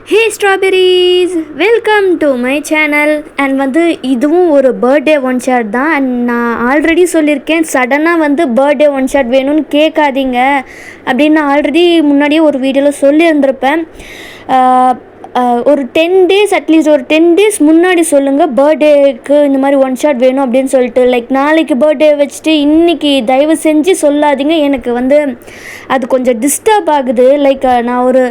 Hey strawberries, welcome to my channel. And இதுவும் ஒரு birthday one shot தான். And நான் ஆல்ரெடி சொல்லியிருக்கேன், சடனாக பர்த்டே ஒன் ஷாட் வேணும்னு கேட்காதீங்க அப்படின்னு நான் ஆல்ரெடி முன்னாடியே ஒரு வீடியோவில் சொல்லியிருந்திருப்பேன். ஒரு 10 days அட்லீஸ்ட் ஒரு 10 days முன்னாடி சொல்லுங்கள், பர்த்டேக்கு இந்த மாதிரி ஒன் ஷாட் வேணும் அப்படின்னு சொல்லிட்டு. லைக் நாளைக்கு பர்த்டே வச்சுட்டு இன்றைக்கி தயவு செஞ்சு சொல்லாதீங்க. எனக்கு அது கொஞ்சம் டிஸ்டர்ப் ஆகுது. லைக் நான் ஒரு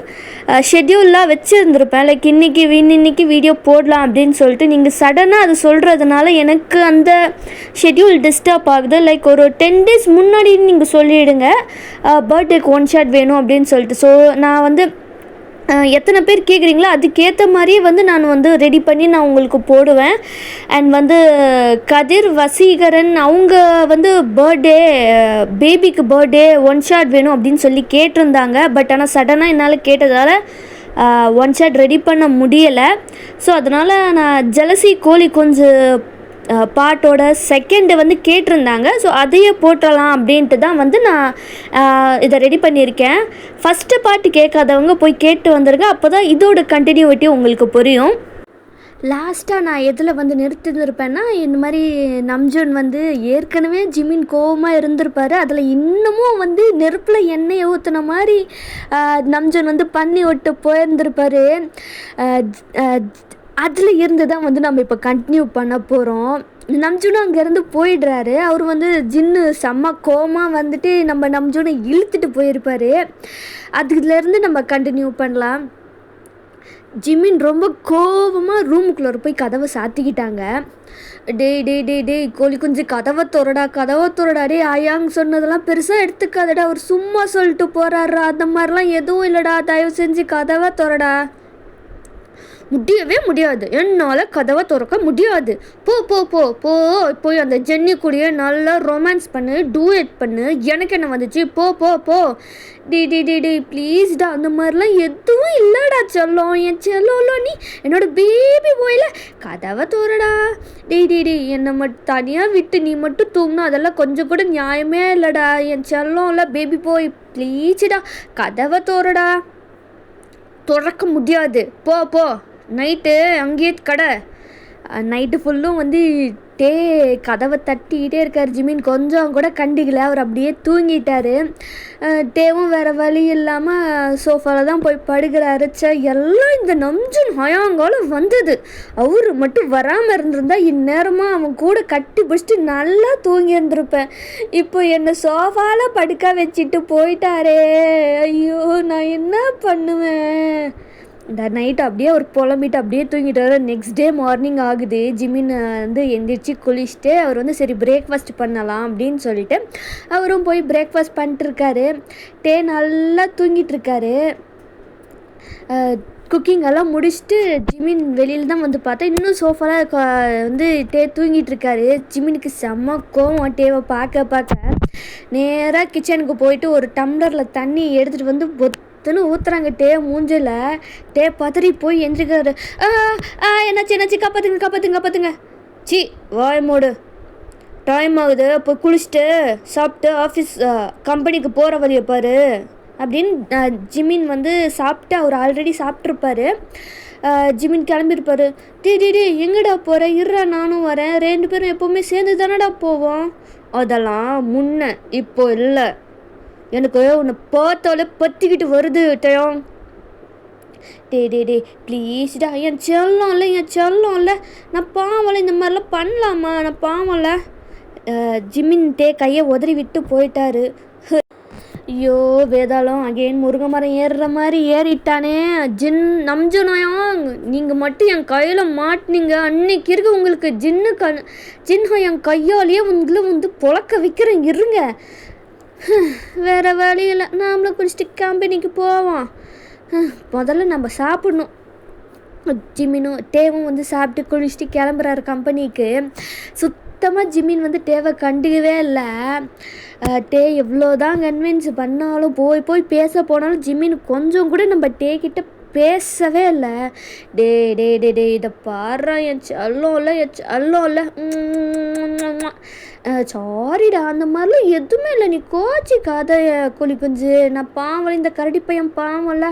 ஷெட்யூல்லாம் வச்சுருந்துருப்பேன், லைக் இன்னைக்கு வீடியோ போடலாம் அப்படின்னு சொல்லிட்டு. நீங்கள் சடனாக அது சொல்கிறதுனால எனக்கு அந்த ஷெட்யூல் டிஸ்டர்ப் ஆகுது. லைக் ஒரு 10 days முன்னாடி நீங்கள் சொல்லிவிடுங்க பர்த்டேக்கு ஒன் ஷாட் வேணும் அப்படின்னு சொல்லிட்டு. ஸோ நான் எத்தனை பேர் கேட்குறீங்களோ அதுக்கேற்ற மாதிரியே நான் ரெடி பண்ணி நான் உங்களுக்கு போடுவேன். அண்ட் கதிர் வசீகரன் அவங்க பர்த்டே பேபிக்கு பர்த்டே ஒன் ஷாட் வேணும் அப்படின்னு சொல்லி கேட்டிருந்தாங்க. பட் ஆனால் சடனாக என்னால் கேட்டதால் ஒன் ஷாட் ரெடி பண்ண முடியலை. ஸோ அதனால் நான் ஜலசி கோழி கொஞ்சம் பாட்டோட செகண்டு கேட்டிருந்தாங்க. ஸோ அதையே போட்டலாம் அப்படின்ட்டு தான் நான் இதை ரெடி பண்ணியிருக்கேன். ஃபஸ்ட்டு பாட்டு கேட்காதவங்க போய் கேட்டு வந்துருங்க, அப்போ தான் இதோட கண்டினியூட்டி உங்களுக்கு புரியும். லாஸ்ட்டாக நான் எதில் நிறுத்திருப்பேன்னா, இந்த மாதிரி நம்ஜூன் ஏற்கனவே ஜிமின் கோவமாக இருந்திருப்பார். அதில் இன்னமும் நெருப்பில் எண்ணெயை ஊற்றின மாதிரி நம்ஜூன் பண்ணி விட்டு போயிருந்திருப்பார். அதில் இருந்து தான் நம்ம இப்போ கண்டினியூ பண்ண போகிறோம். நம்ஜூனும் அங்கேருந்து போயிடுறாரு. அவர் ஜின்னு செம்ம கோவமாக நம்ம நம்ஜூனை இழுத்துட்டு போயிருப்பார். அதுலேருந்து நம்ம கண்டினியூ பண்ணலாம். ஜிமின் ரொம்ப கோவமாக ரூமுக்குள்ளே போய் கதவை சாத்திக்கிட்டாங்க. டேய் கோழி குஞ்சு கதவை திறடா டே ஆயாங் சொன்னதெல்லாம் பெருசாக எடுத்துக்காதடா, அவர் சும்மா சொல்லிட்டு போகிறாரா, அந்த மாதிரிலாம் எதுவும் இல்லைடா, தயவு செஞ்சு கதவை திறடா. முடியவே முடியாது, என்னால் கதவை திறக்க முடியாது. போ போ போ போ போய் அந்த ஜென்னி கூடயே நல்லா ரொமான்ஸ் பண்ணு, டூயட் பண்ணு, எனக்கு என்ன வந்துச்சு, போ போ போ. டி ப்ளீஸ்டா, அந்த மாதிரிலாம் எதுவும் இல்லைடா செல்லம், என் செல்லம்ல நீ என்னோட பேபி போயில, கதவை தோறடா. டி என்னை மட்டும் தனியாக விட்டு நீ மட்டும் தூங்கணும், அதெல்லாம் கொஞ்சம் கூட நியாயமே இல்லைடா, என் செல்லம்ல பேபி போய் ப்ளீஸ்டா கதவை தோறடா. திறக்க முடியாது, போ போ. நைட்டு அங்கேயே கடை. நைட்டு ஃபுல்லும் டே கதவை தட்டிக்கிட்டே இருக்கார் ஜிமின். கொஞ்சம் கூட கண்டிக்கல, அவர் அப்படியே தூங்கிட்டார். டேவும் வேறு வழி இல்லாமல் சோஃபாவில் தான் போய் படுக்கிறாரு. எல்லாம் இந்த நம்ஜூன் ஹயாங்காலம் வந்தது. அவர் மட்டும் வராமல் இருந்திருந்தா இந்நேரமாக அவன் கூட கட்டி பிடிச்சிட்டு நல்லா தூங்கி இருந்திருப்பேன். இப்போ என்னை சோஃபாவில் படுக்க வச்சுட்டு போயிட்டாரே. ஐயோ, நான் என்ன பண்ணுவேன்? இந்த நைட்டு அப்படியே அவர் புலம்பிட்டு அப்படியே தூங்கிட்டார். நெக்ஸ்ட் டே மார்னிங் ஆகுது. ஜிமின் எந்திரிச்சு குளிச்சுட்டு அவர் சரி பிரேக்ஃபாஸ்ட் பண்ணலாம் அப்படின்னு சொல்லிட்டு அவரும் போய் பிரேக்ஃபாஸ்ட் பண்ணிட்டுருக்காரு. டே நல்லா தூங்கிட்டுருக்காரு. குக்கிங் எல்லாம் முடிச்சுட்டு ஜிமின் வெளியில் தான் பார்த்தா இன்னும் சோஃபாவில் டே தூங்கிட்டுருக்காரு. ஜிமினுக்கு செம்ம கோவம் டேவை பார்க்க. நேராக கிச்சனுக்கு போயிட்டு ஒரு டம்ளரில் தண்ணி எடுத்துகிட்டு ஊற்றுறாங்க டே மூஞ்சில். டே பதறி போய் எந்திரிக்காரு. என்னாச்சு காப்பாத்துங்க. சி வாய் மூடு, டைம் ஆகுது, போய் குளிச்சுட்டு சாப்பிட்டு ஆஃபீஸ் கம்பெனிக்கு போகிற வழியை பாரு அப்படின்னு ஜிமின் சாப்பிட்டு அவர் ஆல்ரெடி சாப்பிட்ருப்பாரு. ஜிமின் கிளம்பியிருப்பார். டே எங்கடா போகிற, இருறா நானும் வரேன், 2 பேரும் எப்போவுமே சேர்ந்து தானடா போவோம். அதெல்லாம் முன்ன, இப்போ இல்லை, எனக்கு உன்னை பார்த்தாலே பற்றிக்கிட்டு வருது டயம். டே ப்ளீஸ்டா, என் செல்லம் இல்லை, நான் பாவம்ல, இந்த மாதிரிலாம் பண்ணலாமா, நான் பாவம்ல. ஜிமின் டே கையை உதறி விட்டு போயிட்டாரு. ஐயோ வேதாளம் அகெயின் முருங்கை மரம் ஏறுற மாதிரி ஏறிட்டானே. நம்ஜூனாயாங், நீங்கள் மட்டும் என் கையில் மாட்டினீங்க, அன்னைக்கு இருக்கு உங்களுக்கு ஜின்ஹா என் கையாலேயே பொழக்க வைக்கிறேன், இருங்க. வேறு வழி இல்லை, நாமளும் குளிச்சுட்டு கம்பெனிக்கு போவோம். முதல்ல நம்ம சாப்பிடணும். ஜிமினும் டேவும் சாப்பிட்டு குளிச்சுட்டு கிளம்புறாரு கம்பெனிக்கு. சுத்தமாக ஜிமின் டேவை கண்டுக்கவே இல்லை. டே எவ்வளோ தான் கன்வின்ஸ் பண்ணாலும் போய் பேச போனாலும் ஜிமின் கொஞ்சம் கூட நம்ம டே கிட்ட பேசவே இல்லை. டே இதை பாடுறா, என் செல்லம் இல்லை. சாரிடா, அந்த மாதிரிலாம் எதுவுமே இல்லை, நீ கோச்சிக்காத கோழி குஞ்சு, நான் பாவம், இந்த கரடி பையன் பாவம்ல.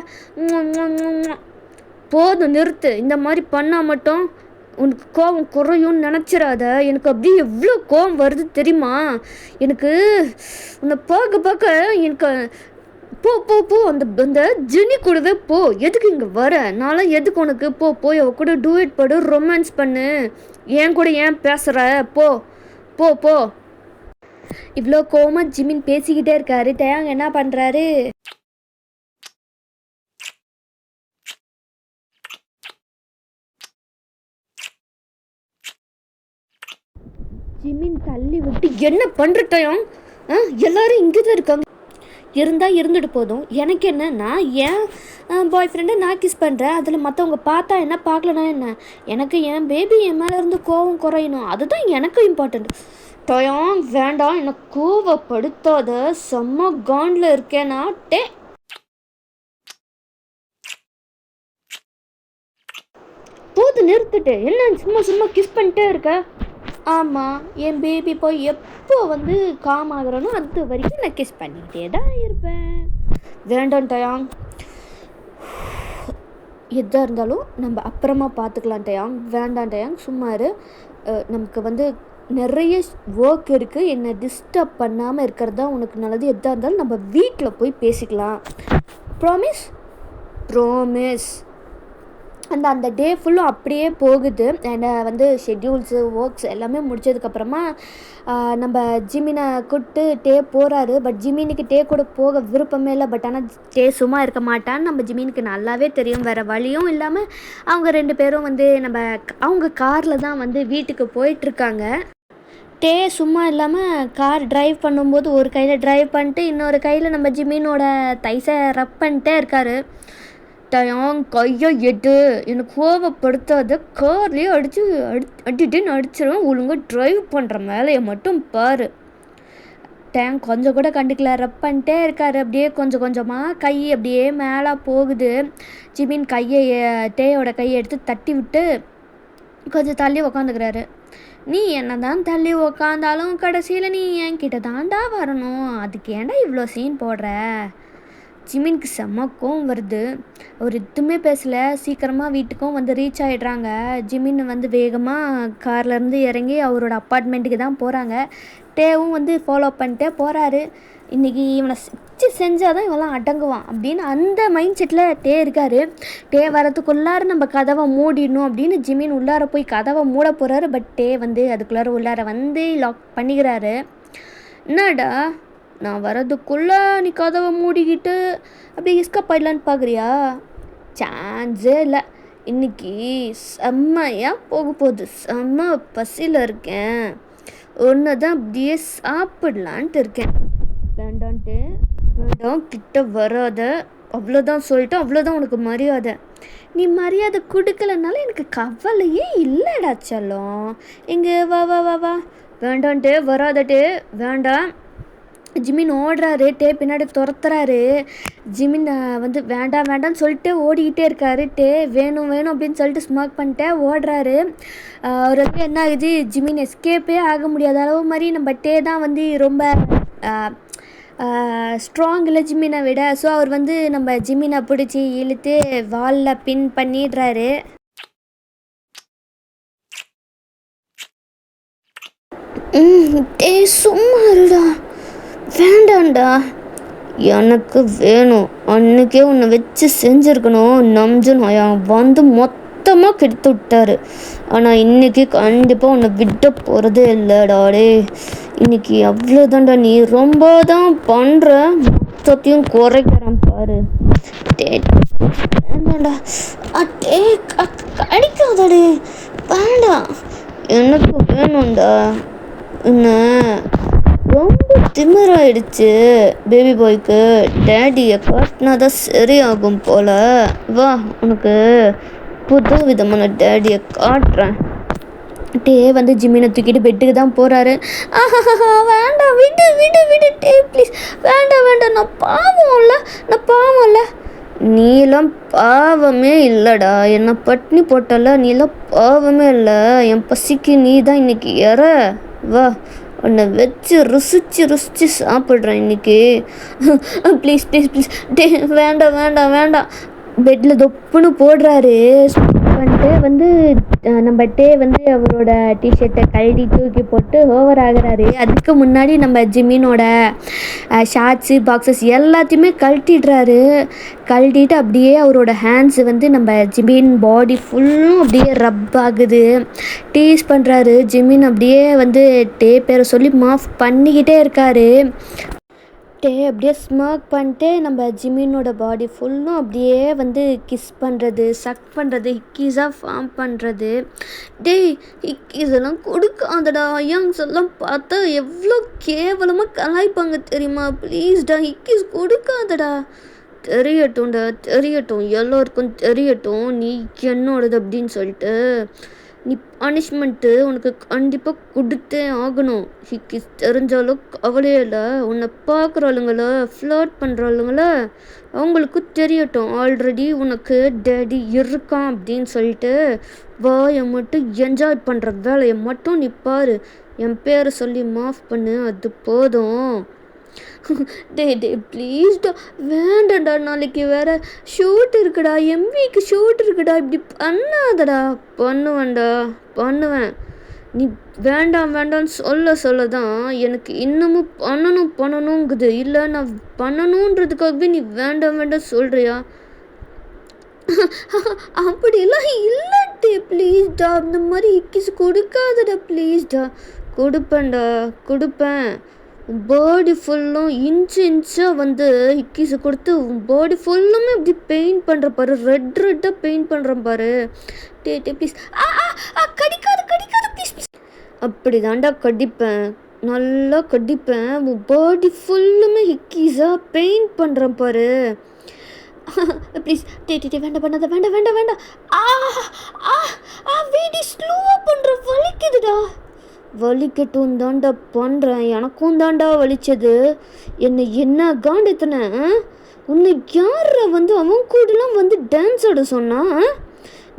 போதும் நிறுத்து. இந்த மாதிரி பண்ணால் மட்டும் உனக்கு கோபம் குறையும்னு நினச்சிடாத. எனக்கு அப்படியே எவ்வளோ கோபம் வருது தெரியுமா? எனக்கு உன்னை பார்க்க பார்க்க எனக்கு போ போ போ அந்த அந்த ஜெனி கூடவே போ. எதுக்கு இங்கே வர? நான்லாம் எதுக்கு உனக்கு? போய் அவ கூட டூயட் படு, ரொமான்ஸ் பண்ணு. ஏன் கூட ஏன் பேசுகிற? போ போ போ. இவ்வளோ கோவமாக ஜிமின் பேசிக்கிட்டே இருக்காரு. டயாங் என்ன பண்ணுறாரு? ஜிமின் தள்ளி விட்டு என்ன பண்ணுற டயாங்? எல்லாரும் இங்கே தான் இருக்காங்க. இருந்தால் இருந்துட்டு போதும். எனக்கு என்ன? நான் என் பாய் ஃப்ரெண்டை நான் கிஸ் பண்ணுறேன். அதில் மற்றவங்க பார்த்தா என்ன, பார்க்கலனா என்ன? எனக்கு என் பேபி என் மேலே இருந்து கோவம் குறையணும். அதுதான் எனக்கு இம்பார்ட்டண்ட். டயாங் வேண்டாம், என்னை கோவப்படுத்தாத. செம்ம காண்டில் இருக்கேன் நான். போது நிறுத்துட்டு. என்ன சும்மா கிஸ் பண்ணிட்டே இருக்க? ஆமாம், என் பேபி போய் எப்போ வந்து காம் ஆகுறனோ அது வரைக்கும் நான் கிஸ் பண்ணிக்கிட்டே தான் இருப்பேன். வேண்டாம் டயாங், எதாக இருந்தாலும் நம்ம அப்புறமா பார்த்துக்கலாம் டயாங். வேண்டாம் டயாங், சும்மா இரு. நமக்கு வந்து நிறைய ஒர்க் இருக்குது. என்னை டிஸ்டர்ப் பண்ணாமல் இருக்கிறது தான் உனக்கு நல்லது. எதாக இருந்தாலும் நம்ம வீட்டில் போய் பேசிக்கலாம். ப்ராமிஸ்? ப்ராமிஸ். அந்த டே ஃபுல்லும் அப்படியே போகுது. என்னை வந்து ஷெட்யூல்ஸு ஒர்க்ஸ் எல்லாமே முடிச்சதுக்கப்புறமா நம்ம ஜிமினை கூப்பிட்டு டே போகிறாரு. பட் ஜிமினுக்கு டே கூட போக விருப்பமே இல்லை. பட் ஆனால் டே சும்மா இருக்க மாட்டான்னு நம்ம ஜிமினுக்கு நல்லாவே தெரியும். வேறு வழியும் இல்லாமல் அவங்க 2 பேரும் வந்து அவங்க காரில் தான் வந்து வீட்டுக்கு போயிட்டுருக்காங்க. டே சும்மா இல்லாமல் கார் ட்ரைவ் பண்ணும்போது ஒரு கையில் ட்ரைவ் பண்ணிட்டு இன்னொரு கையில் நம்ம ஜிமினோட தைஸை ரப் பண்ணிட்டே இருக்கார். டயாங் கையை எடு, எனக்கு கோவப்படுத்தாத. கார்லேயே அடிட்டுன்னு அடிச்சிடும். ஒழுங்காக ட்ரைவ் பண்ணுற மேலேயே மட்டும் பாரு. டேங் கொஞ்சம் கூட கண்டுக்கல, ரப் பண்ணிட்டே இருக்காரு. அப்படியே கொஞ்சமாக கை அப்படியே மேலே போகுது. ஜிமின் டேயோட கையை எடுத்து தட்டி விட்டு கொஞ்சம் தள்ளி உக்காந்துக்கிறாரு. நீ என்ன தான் தள்ளி உக்காந்தாலும் கடைசியில் நீ என்கிட்ட தாண்டா வரணும். அதுக்கு ஏன்டா இவ்வளோ சீன் போடுற? ஜிமினுக்கு செம்ம கோவம் வருது. அவர் எதுவுமே பேசலை. சீக்கிரமாக வீட்டுக்கும் வந்து ரீச் ஆகிடுறாங்க. ஜிமின் வந்து வேகமாக கார்லேருந்து இறங்கி அவரோட அப்பார்ட்மெண்ட்டுக்கு தான் போகிறாங்க. டேவும் வந்து ஃபாலோ பண்ணிட்டே போகிறாரு. இன்றைக்கி இவனை செஞ்சால் தான் இவெல்லாம் அடங்குவான் அப்படின்னு அந்த மைண்ட் செட்டில் டே இருக்கார். டே வரதுக்குள்ளார நம்ம கதவை மூடிடணும் அப்படின்னு ஜிமின் உள்ளார போய் கதவை மூட போகிறாரு. பட் டே வந்து அதுக்குள்ளார உள்ளார வந்து லாக் பண்ணிக்கிறாரு. என்னடா, நான் வரதுக்குள்ளே நீ கதவை மூடிக்கிட்டு அப்படியே எஸ்கேப் ஆயிடலான்னு பார்க்குறியா? சான்ஸே இல்லை. இன்றைக்கி செம்மையாக போக போகுது. செம்ம பசியில் இருக்கேன். ஒன்று தான் அப்படியே சாப்பிடலான்ட்டு இருக்கேன். வேண்டான்ட்டு வேண்டாம், கிட்ட வராத. அவ்வளோதான் சொல்லிட்டு, அவ்வளோதான் உனக்கு மரியாதை. நீ மரியாதை கொடுக்கலனால எனக்கு கவலையே இல்லைடா செல்லம். இங்கே வா வா வா வா. வேண்டான்ட்டு வராதட்டு. வேண்டாம். ஜிமின் ஓடுறாரு. டே பின்னாடி துரத்துறாரு. ஜிமின் வந்து வேண்டான்னு சொல்லிட்டு ஓடிக்கிட்டே இருக்காரு. டே வேணும் அப்படின்னு சொல்லிட்டு ஸ்மோக் பண்ணிட்டே ஓடுறாரு. அவர் வந்து என்ன ஆகுது, ஜிமின் எஸ்கேப்பே ஆக முடியாத அளவு மாதிரி நம்ம டே தான் வந்து ரொம்ப ஸ்ட்ராங் இல்லை ஜிமினை விட. ஸோ அவர் வந்து நம்ம ஜிமினை பிடிச்சி இழுத்து வாலில் பின் பண்ணிடுறாரு. டே சும்மா இருடா. வேண்டாண்டா, எனக்கு வேணும். அன்னைக்கே உன்னை வச்சு செஞ்சுருக்கணும். நம்ஜுன் வந்து மொத்தமாக கெடுத்து விட்டாரு. ஆனால் இன்றைக்கி கண்டிப்பாக உன்னை விட போகிறதே இல்லைடாடே. இன்னைக்கு அவ்வளோதான்டா. நீ ரொம்ப தான் பண்ணுற. மொத்தத்தையும் குறைக்கிறேன் பாரு. வேண்டாண்டா. அடிக்காதடே. வேண்டாம், எனக்கு வேணும்டா. என்ன ரொம்ப திமிராயிடுச்சு பேபி பாய்க்கு. டேடியை காட்டினா தான் சரியாகும் போல். வா, உனக்கு புது விதமான டேடியை காட்டுறேன். டே வந்து ஜிமினை தூக்கிட்டு பெட்டுக்கு தான் போகிறாரு. வேண்டாம், விடு டே ப்ளீஸ். வேண்டாம், நான் பாவம்ல. நீலாம் பாவமே இல்லைடா. என்னை பட்னி போட்டல. நீலாம் பாவமே இல்லை. என் பசிக்கு நீ தான் இன்னைக்கு வா, உன்னை வச்சு ருசிச்சு சாப்பிட்றேன் இன்னைக்கு. ப்ளீஸ் டே வேண்டாம். பெட்டில் தொப்புன்னு போடுறாரு. பண்ணிட்டு வந்து நம்ம டே வந்து அவரோட டிஷர்ட்டை கழட்டி தூக்கி போட்டு ஓவர் ஆகுறாரு. அதுக்கு முன்னாடி நம்ம ஜிமினோட ஷார்ட்ஸு பாக்ஸஸ் எல்லாத்தையுமே கழட்டிடுறாரு. கழட்டிட்டு அப்படியே அவரோட ஹேண்ட்ஸ் வந்து நம்ம ஜிமின் பாடி ஃபுல்லும் அப்படியே ரப் ஆகுது. டீஸ் பண்ணுறாரு. ஜிமின் அப்படியே வந்து டே பேரை சொல்லி மாஃப் பண்ணிக்கிட்டே இருக்காரு. அப்படியே ஸ்மர்க் பண்ணிட்டு நம்ம ஜிமினோட பாடி ஃபுல்லும் அப்படியே வந்து கிஸ் பண்ணுறது, சக் பண்ணுறது, ஹிக்கீஸாக ஃபார்ம் பண்ணுறது. ஹிக்கீஸ் எல்லாம் கொடுக்காதடா. யங்ஸ் எல்லாம் பார்த்தா எவ்வளோ கேவலமாக கலாய்ப்பாங்க தெரியுமா? ப்ளீஸ்டா ஹிக்கீஸ் கொடுக்காதடா. தெரியட்டும் எல்லோருக்கும் தெரியட்டும் நீ என்னோடது அப்படின்னு சொல்லிட்டு. நீ பனிஷ்மெண்ட்டு உனக்கு கண்டிப்பாக கொடுத்தே ஆகணும். ஹிக்கிஸ் தெரிஞ்சாலும் கவலையே இல்லை. உன்னை பார்க்குறாளுங்கள ஃப்ளர்ட் பண்ணுறாளுங்கள அவங்களுக்கு தெரியட்டும் ஆல்ரெடி உனக்கு டேடி இருக்கான் அப்படின்னு சொல்லிட்டு. வாயை மட்டும் என்ஜாய் பண்ணுற வேலையை மட்டும் நீ பாரு. என் பேரை சொல்லி மாஃப் பண்ணு, அது போதும். ப்ளீஸ்டா வேண்டாம்டா. நாளைக்கு வேற ஷூட் இருக்குடா, எம்விக்கு ஷூட் இருக்குடா. இப்படி பண்ணாதடா. பண்ணுவேன். நீ வேண்டாம்னு சொல்ல தான் எனக்கு இன்னமும் பண்ணணுங்குது. இல்லை நான் பண்ணணுன்றதுக்காகவே நீ வேண்டாம் சொல்கிறியா? அப்படிலாம் இல்லட்டே. ப்ளீஸ்டா இந்த மாதிரி இக்கிஸ் கொடுக்காதடா. ப்ளீஸ்டா. கொடுப்பேன். பாடி ஃபுல்லும் இன்ச்சாக வந்து ஹிக்கீஸை கொடுத்து பாடி ஃபுல்லுமே இப்படி பெயிண்ட் பண்ணுற பாரு. ரெட்டாக பெயிண்ட் பண்ணுறேன் பாரு. ப்ளீஸ் கடிக்காது ப்ளீஸ். அப்படி தாண்டா கடிப்பேன், நல்லா கடிப்பேன். பாடி ஃபுல்லுமே ஹிக்கீஸாக பெயிண்ட் பண்ணுறேன் பாரு. ப்ளீஸ் வேண்டாம். வீடி ஸ்லோவாக பண்ணுற வலிக்குதுடா. வலிக்கட்டும் தாண்டா பண்ணுறேன். எனக்கும் தாண்டா வலிச்சது. என்ன காண்டத்தின உன்னை யார வந்து அவன் கூடலாம் வந்து டான்ஸ் ஆட சொன்னா?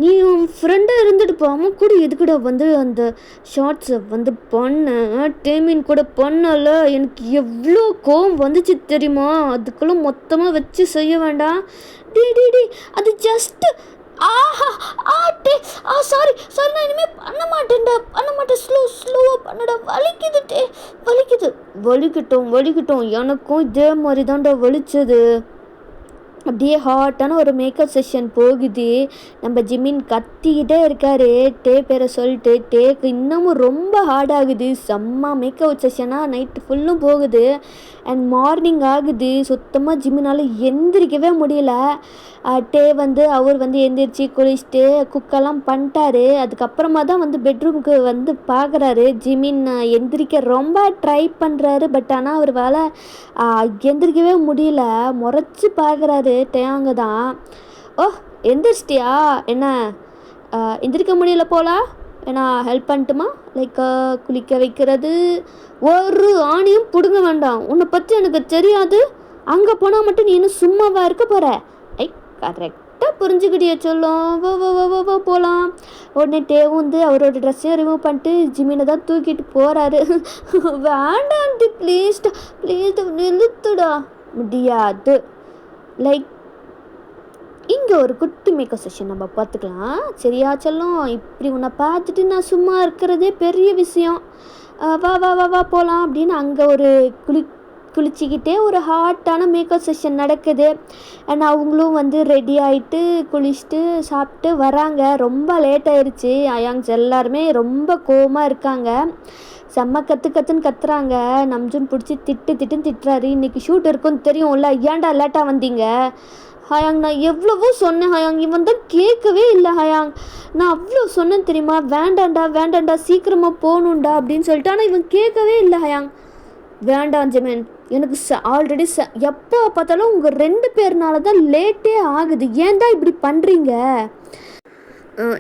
நீ உன் ஃப்ரெண்டாக இருந்துட்டு அவன் கூட எதுக்குடா வந்து அந்த ஷார்ட்ஸை வந்து பண்ண? டேமின் கூட பண்ணல. எனக்கு எவ்வளோ கோவம் வந்துச்சு தெரியுமா? அதுக்கெல்லாம் மொத்தமாக வச்சு செய்ய வேண்டாம். அது ஜஸ்ட்டு சாரி நான் இனிமேல் பண்ண மாட்டேன். ஸ்லோவாக பண்ணடா. வலிக்கட்டும். எனக்கும் இதே மாதிரி தான்டா வலிச்சது. அப்படியே ஹாட்டான ஒரு மேக்கப் செஷன் போகுது. நம்ம ஜிமின் கத்திக்கிட்டே இருக்காரு டே பேரை சொல்லிட்டு. டேக்கு இன்னமும் ரொம்ப ஹார்ட் ஆகுது. செம்ம மேக்கப் செஷனாக நைட்டு ஃபுல்லும் போகுது. அண்ட் மார்னிங் ஆகுது. சுத்தமாக ஜிமினால் எந்திரிக்கவே முடியல. டே வந்து அவர் வந்து எந்திரிச்சு குளிச்சுட்டு குக்கெல்லாம் பண்ணிட்டாரு. அதுக்கப்புறமா தான் வந்து பெட்ரூமுக்கு வந்து பார்க்குறாரு. ஜிமின் எந்திரிக்க ரொம்ப ட்ரை பண்ணுறாரு. பட் ஆனால் அவர் வேலை எந்திரிக்கவே முடியல. முறைச்சி பார்க்குறாரு. டேங்க தான். எந்திரிச்சிட்டியா? என்ன எந்திரிக்க முடியல போல? ஏன்னா ஹெல்ப் பண்ணட்டுமா? லைக் குளிக்க வைக்கிறது. ஒரு ஆணியும் பிடுங்க வேண்டாம். உன்னை பற்றி எனக்கு தெரியாது. அங்கே போனால் மட்டும் நீ இன்னும் சும்மாவா இருக்க போகிற? கரெக்டாக புரிஞ்சுக்கிட்டிய சொல்லும். வா போகலாம். உடனே டேவும் வந்து அவரோட ட்ரெஸ்ஸையும் ரிமூவ் பண்ணிட்டு ஜிமினை தான் தூக்கிட்டு போகிறாரு. வேண்டாண்டி ப்ளீஸ் நிறுத்துடா. முடியாது. லைக் இங்கே ஒரு குட்டி மேக்கப் செஷன் நம்ம பார்த்துக்கலாம். சரியா சொல்லும்? இப்படி உன்னை பார்த்துட்டு நான் சும்மா இருக்கிறதே பெரிய விஷயம். வா போகலாம் அப்படின்னு அங்கே ஒரு குளிச்சிக்கிட்டே ஒரு ஹாட்டான மேக்கப் செஷன் நடக்குது. அண்ட் அவங்களும் வந்து ரெடி ஆகிட்டு குளிச்சுட்டு சாப்பிட்டு வராங்க. ரொம்ப லேட் ஆயிடுச்சு. அயாங்ஸ் எல்லாருமே ரொம்ப கோவமாக இருக்காங்க. செம்ம கத்துன்னு கத்துறாங்க. நம்ஜுன் பிடிச்சி திட்டுன்னு திட்டுறாரு. இன்றைக்கி ஷூட் இருக்குன்னு தெரியும்ல, ஏன்டா லேட்டாக வந்தீங்க? ஹயாங் நான் எவ்வளவோ சொன்னேன் ஹயாங், இவன் தான் கேட்கவே இல்லை ஹயாங். நான் அவ்வளோ சொன்னேன் தெரியுமா, வேண்டாண்டா சீக்கிரமாக போகணுண்டா அப்படின்னு சொல்லிட்டு. ஆனால் இவன் கேட்கவே இல்லை ஹயாங். வேண்டாம் ஜெமன், எனக்கு ஆல்ரெடி எப்போ பார்த்தாலும் உங்கள் 2 பேர்னால தான் லேட்டே ஆகுது. ஏன்டா இப்படி பண்ணுறீங்க?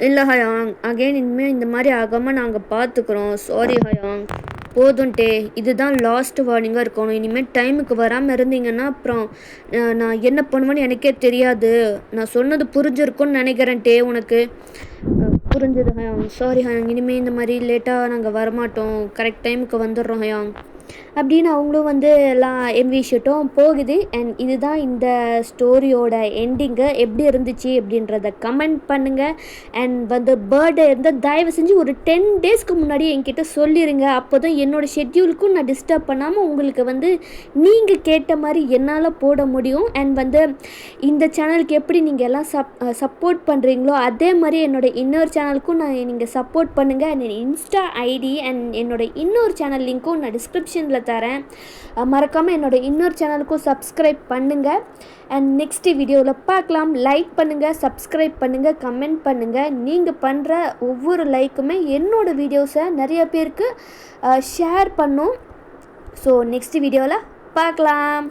இல்லை ஹயாங், அகெயின் இனிமேல் இந்த மாதிரி ஆகாமல் நாங்கள் பார்த்துக்குறோம். Sorry Haiyang. போதும்ட்டே, இதுதான் லாஸ்ட் வார்னிங்காக இருக்கணும். இனிமேல் டைமுக்கு வராமல் இருந்தீங்கன்னா அப்புறம் நான் என்ன பண்ணுவேன்னு எனக்கே தெரியாது. நான் சொன்னது புரிஞ்சிருக்குன்னு நினைக்கிறேன் டே. உனக்கு புரிஞ்சது ஹயாங். சாரி ஹயாங், இனிமேல் இந்த மாதிரி லேட்டாக நாங்கள் வரமாட்டோம். கரெக்ட் டைமுக்கு வந்துடுறோம் ஹயாங். அப்படின்னு அவங்களும் வந்து எல்லாம் எம்வி ஷூட்டும் போகுது. அண்ட் இதுதான் இந்த ஸ்டோரியோட எண்டிங்கு. எப்படி இருந்துச்சு அப்படின்றத கமெண்ட் பண்ணுங்கள். அண்ட் வந்து பர்த்டே இருந்தால் தயவு செஞ்சு ஒரு 10 டேஸ்க்கு முன்னாடி என்கிட்ட சொல்லிடுங்க. அப்போ தான் என்னோடய ஷெட்யூலுக்கும் நான் டிஸ்டர்ப் பண்ணாமல் உங்களுக்கு வந்து நீங்கள் கேட்ட மாதிரி என்னால் போட முடியும். அண்ட் வந்து இந்த சேனலுக்கு எப்படி நீங்கள் எல்லாம் சப்போர்ட் பண்ணுறீங்களோ அதே மாதிரி என்னோடய இன்னொரு சேனலுக்கும் நீங்கள் சப்போர்ட் பண்ணுங்கள். அண்ட் இன்ஸ்டா ஐடி அண்ட் என்னோடய இன்னொரு சேனல் லிங்க்கும் நான் டிஸ்கிரிப்ஷனில் தரேன். மறக்காமல் என்னோடய இன்னொரு சேனலுக்கும் சப்ஸ்கிரைப் பண்ணுங்கள். அண்ட் நெக்ஸ்ட் வீடியோவில் பார்க்கலாம். லைக் பண்ணுங்கள், சப்ஸ்கிரைப் பண்ணுங்கள், கமெண்ட் பண்ணுங்கள். நீங்கள் பண்ணுற ஒவ்வொரு லைக்குமே என்னோடய வீடியோஸை நிறைய பேருக்கு ஷேர் பண்ணும். ஸோ நெக்ஸ்ட் வீடியோவில் பார்க்கலாம்.